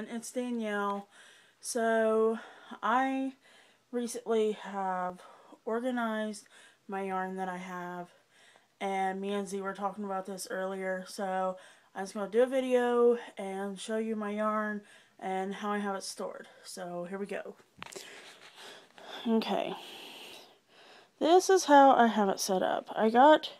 everyone, it's Danielle. So I recently have organized my yarn that I have, and me and Z were talking about this earlier, so I'm just going to do a video and show you my yarn and how I have it stored. So here we go. Okay, this is how I have it set up. I got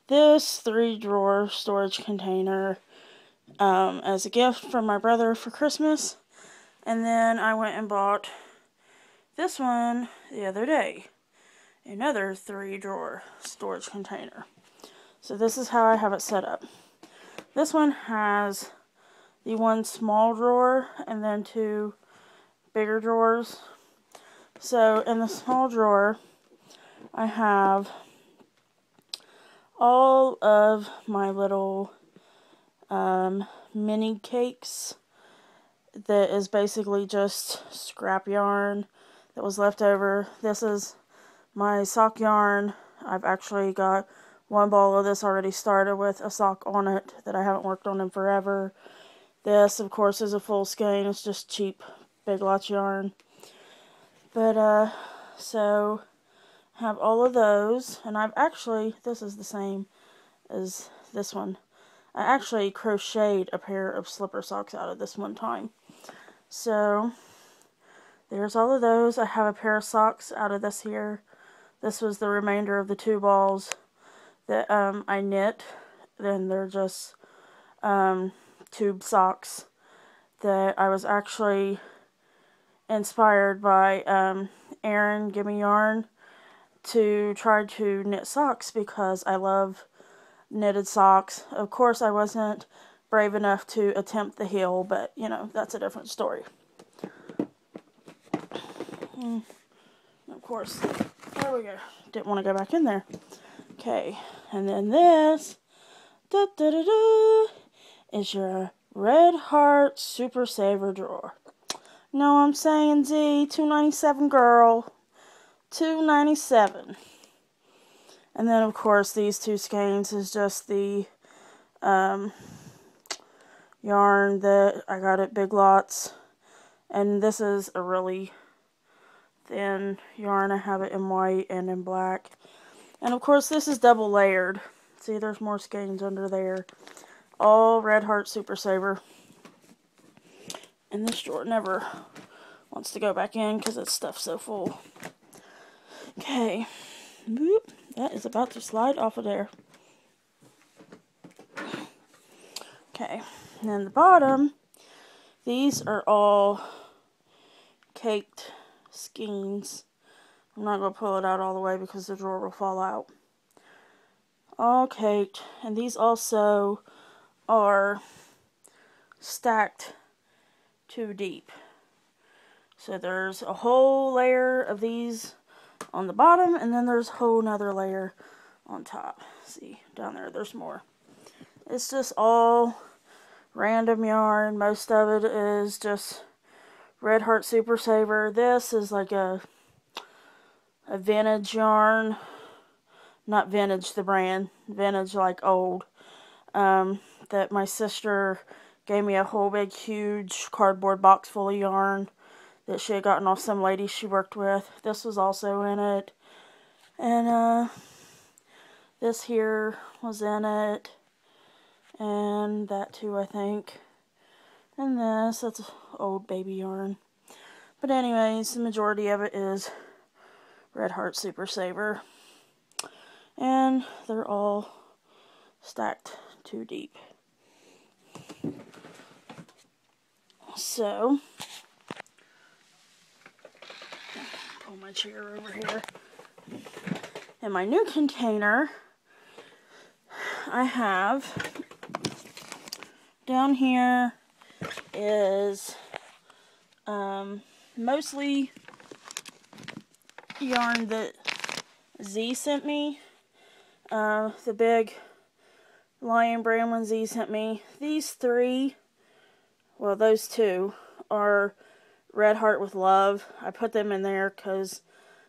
this 3-drawer storage container as a gift from my brother for Christmas. And then I went and bought this one the other day. Another 3-drawer storage container. So this is how I have it set up. This one has the one small drawer and then 2 bigger drawers. So in the small drawer, I have all of my little mini cakes. That is basically just scrap yarn that was left over. This is my sock yarn. I've actually got one ball of this already started with a sock on it that I haven't worked on in forever. This, of course, is a full skein. It's just cheap Big Lots yarn. But, so, I have all of those. And I've actually, this is the same as this one. I actually crocheted a pair of slipper socks out of this one time. So, there's all of those. I have a pair of socks out of this here. This was the remainder of the 2 balls that I knit. Then they're just tube socks that I was actually inspired by Erin Gimme Yarn to try to knit socks because I love knitted socks. Of course, I wasn't brave enough to attempt the heel, but, you know, that's a different story. Of course, there we go. Didn't want to go back in there. Okay, and then this is your Red Heart Super Saver drawer. No, I'm saying Z, $2.97, girl. $2.97. And then, of course, these 2 skeins is just the yarn that I got at Big Lots. And this is a really thin yarn. I have it in white and in black. And, of course, this is double layered. See, there's more skeins under there. All Red Heart Super Saver. And this drawer never wants to go back in because it's stuffed so full. Okay. Boop. That is about to slide off of there. Okay. And then the bottom, these are all caked skeins. I'm not going to pull it out all the way because the drawer will fall out. All caked. And these also are stacked 2 deep. So there's a whole layer of these on the bottom, and then there's a whole nother layer on top. See, down there, there's more. It's just all random yarn. Most of it is just Red Heart Super Saver. This is like a vintage yarn. Not vintage, the brand. Vintage, like old. That my sister gave me a whole big, huge cardboard box full of yarn that she had gotten off some lady she worked with. This was also in it. And, this here was in it. And that too, I think. And that's old baby yarn. But anyways, the majority of it is Red Heart Super Saver. And they're all stacked 2 deep. So, pull my chair over here. In my new container, I have down here is mostly yarn that Z sent me. The big Lion brand one Z sent me. These 3, well, those 2 are Red Heart with Love. I put them in there because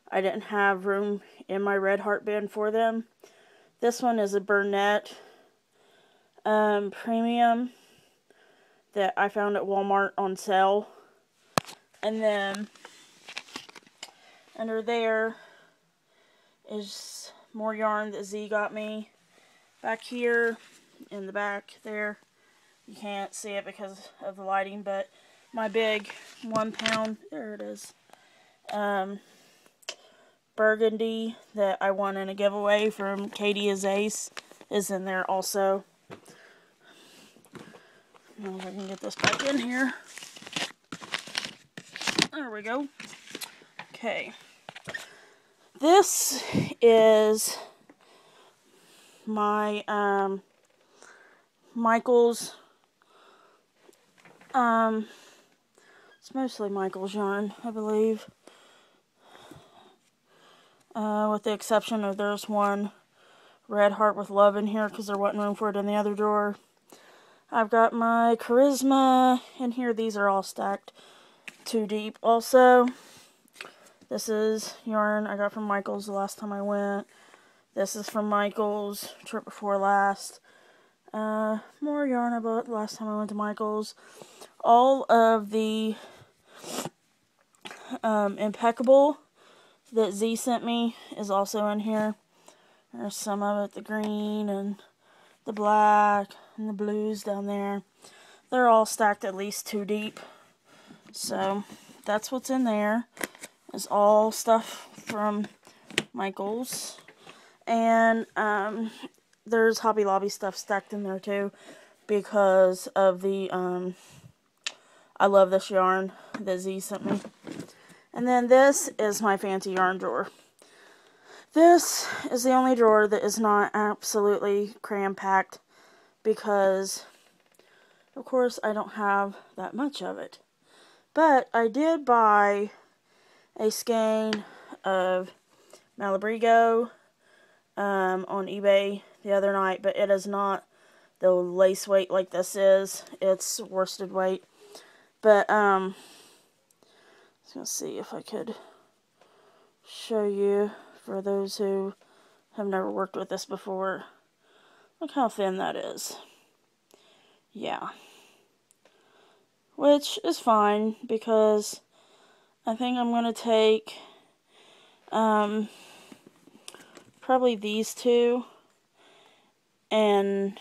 I didn't have room in my Red Heart bin for them. This one is a Bernat premium that I found at Walmart on sale. And then under there is more yarn that Z got me. Back here, in the back there, you can't see it because of the lighting, but my big 1 pound, there it is, burgundy that I won in a giveaway from Katie is Ace is in there also. Now if I can get this back in here. There we go. Okay. This is my Michaels. It's mostly Michaels yarn, I believe. With the exception of there's one Red Heart with Love in here because there wasn't room for it in the other drawer. I've got my Charisma in here. These are all stacked too deep also. This is yarn I got from Michaels the last time I went. This is from Michaels, trip before last. More yarn I bought the last time I went to Michaels. All of the Impeccable that Z sent me is also in here. There's some of it, the green and the black and the blues down there. They're all stacked at least 2 deep. So that's what's in there. It's all stuff from Michaels. And there's Hobby Lobby stuff stacked in there too because of the I love this yarn that Z sent me. And then this is my fancy yarn drawer. This is the only drawer that is not absolutely cram-packed because, of course, I don't have that much of it. But I did buy a skein of Malabrigo on eBay the other night, but it is not the lace weight like this is. It's worsted weight. But, I was going to see if I could show you for those who have never worked with this before. Look how thin that is. Yeah. Which is fine because I think I'm going to take probably these two and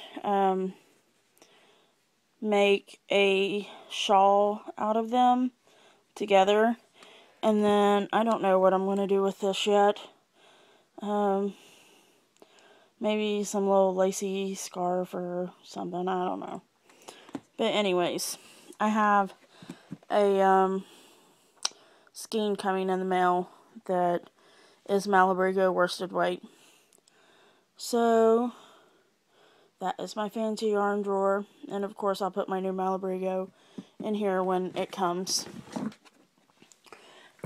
make a shawl out of them together. And then I don't know what I'm going to do with this yet. Maybe some little lacy scarf or something, I don't know. But anyways, I have a skein coming in the mail that is Malabrigo worsted weight. So that is my fancy yarn drawer, and of course I'll put my new Malabrigo in here when it comes.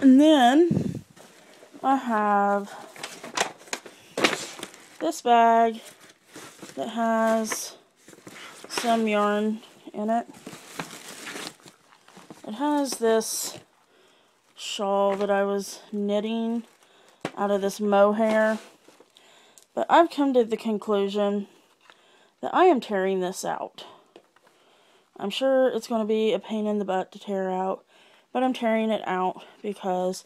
And then I have this bag that has some yarn in it. It has this shawl that I was knitting out of this mohair. But I've come to the conclusion that I am tearing this out. I'm sure it's going to be a pain in the butt to tear out, but I'm tearing it out because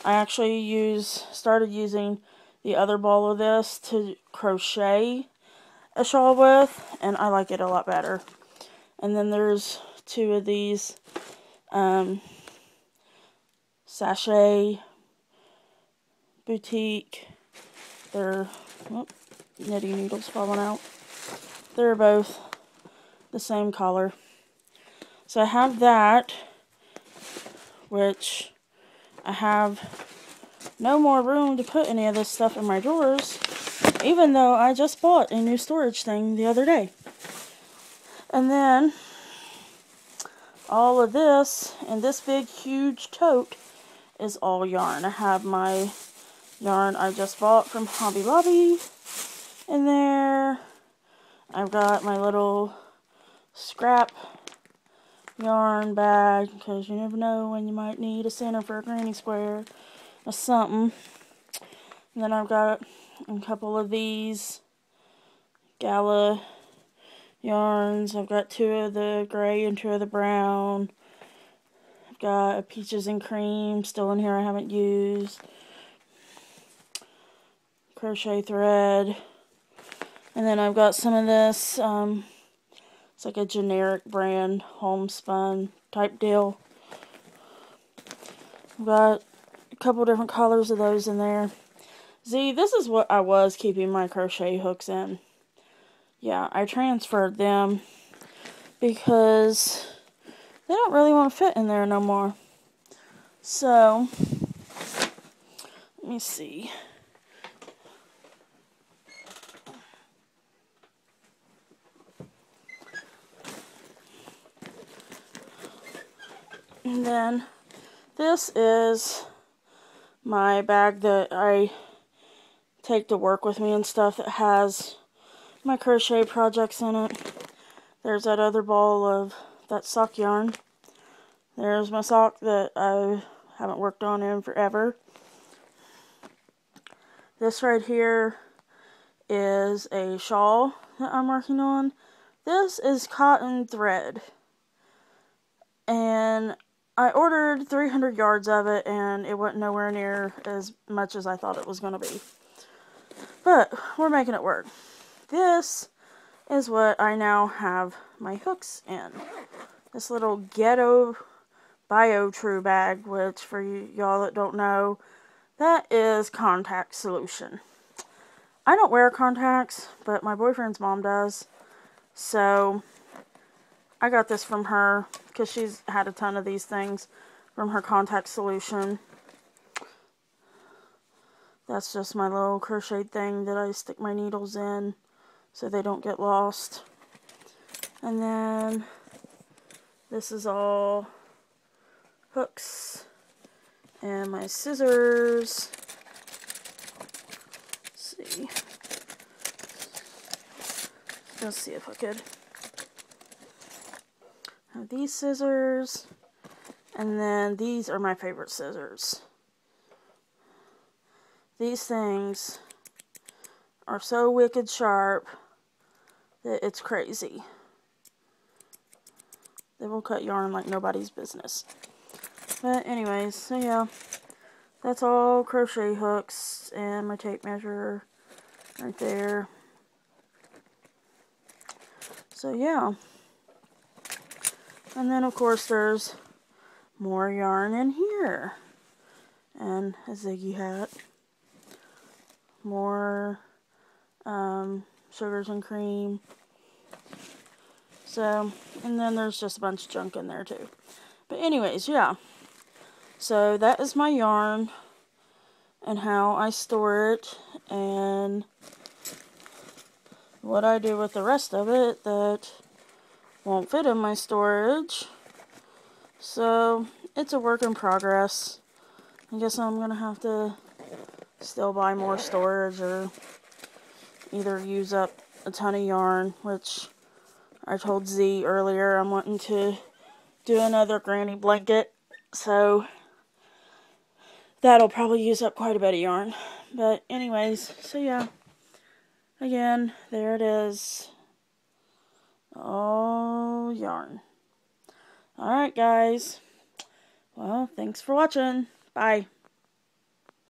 I actually started using the other ball of this to crochet a shawl with, and I like it a lot better. And then there's 2 of these Sachet Boutique. They're knitting needles falling out. They're both the same color. So I have that, which I have no more room to put any of this stuff in my drawers, even though I just bought a new storage thing the other day. And then all of this and this big huge tote is all yarn. I have my yarn I just bought from Hobby Lobby in there. I've got my little scrap yarn bag because you never know when you might need a center for a granny square or something. And then I've got a couple of these Gala yarns. I've got 2 of the gray and 2 of the brown. I've got a peaches and cream still in here I haven't used. Crochet thread. And then I've got some of this, it's like a generic brand homespun type deal. I've got a couple different colors of those in there. See, this is what I was keeping my crochet hooks in. Yeah, I transferred them because they don't really want to fit in there no more. So, let me see. And then this is my bag that I take to work with me and stuff that has my crochet projects in it. There's that other ball of that sock yarn. There's my sock that I haven't worked on in forever. This right here is a shawl that I'm working on. This is cotton thread. And I ordered 300 yards of it, and it went nowhere near as much as I thought it was going to be. But we're making it work. This is what I now have my hooks in. This little Ghetto BioTrue bag, which for y'all that don't know, that is contact solution. I don't wear contacts, but my boyfriend's mom does. So I got this from her because she's had a ton of these things from her contact solution. That's just my little crochet thing that I stick my needles in so they don't get lost. And then this is all hooks and my scissors. Let's see. Let's see if I could have these scissors. And then these are my favorite scissors. These things are so wicked sharp that it's crazy. They will cut yarn like nobody's business. But anyways, so yeah, that's all crochet hooks and my tape measure right there. So yeah. And then of course there's more yarn in here. And a Ziggy hat. More sugars and cream. So, and then there's just a bunch of junk in there too. But anyways, yeah. So that is my yarn and how I store it and what I do with the rest of it that won't fit in my storage. So it's a work in progress. I guess I'm going to have to still buy more storage or either use up a ton of yarn, which I told Z earlier I'm wanting to do another granny blanket, so that'll probably use up quite a bit of yarn. But anyways, so yeah, again, there it is. All yarn. Alright guys, well, thanks for watching. Bye.